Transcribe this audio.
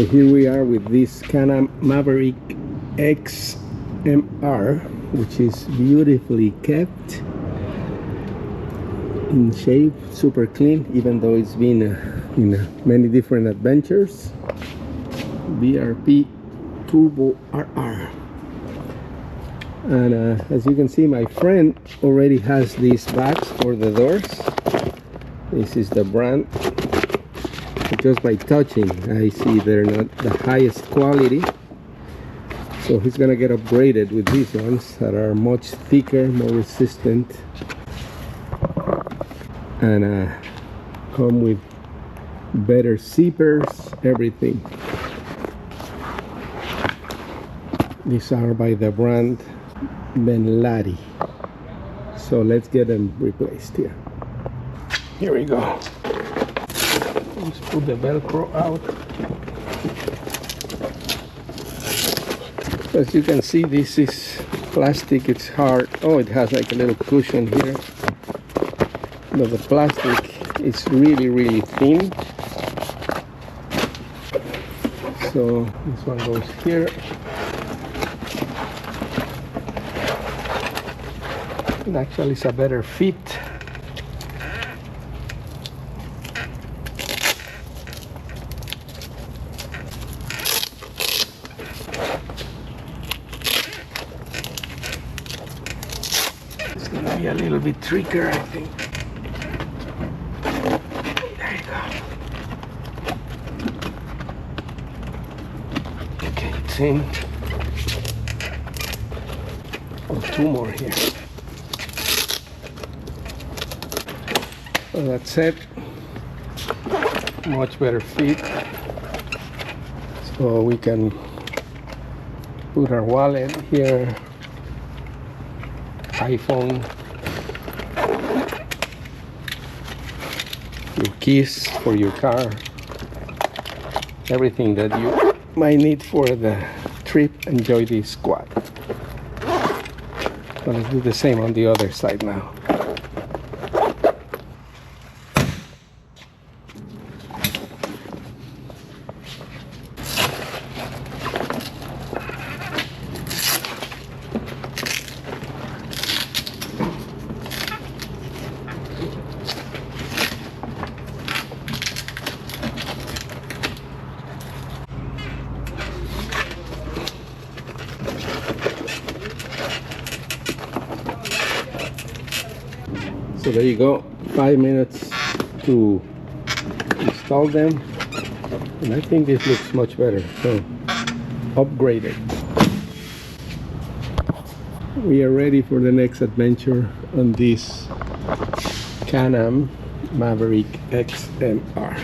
So here we are with this Can-Am Maverick XMR, which is beautifully kept, in shape, super clean, even though it's been in many different adventures. BRP Turbo RR. And as you can see, my friend already has these bags for the doors. This is the brand. Just by touching, I see they're not the highest quality, so he's gonna get upgraded with these ones that are much thicker, more resistant, and come with better zippers, everything. These are by the brand BENLARI. So let's get them replaced here. Here we go. Let's put the Velcro out. As you can see, this is plastic. It's hard. Oh, it has like a little cushion here, but the plastic is really thin. So this one goes here. And actually it's a better fit. It's gonna be a little bit trickier, I think. There you go. Okay, it's in. Oh, two more here. So that's it. Much better fit. So we can put our wallet here, iPhone, your keys for your car, everything that you might need for the trip. Enjoy this quad. So let's do the same on the other side now. So there you go, 5 minutes to install them, and I think this looks much better. So upgraded. We are ready for the next adventure on this Can-Am Maverick XMR.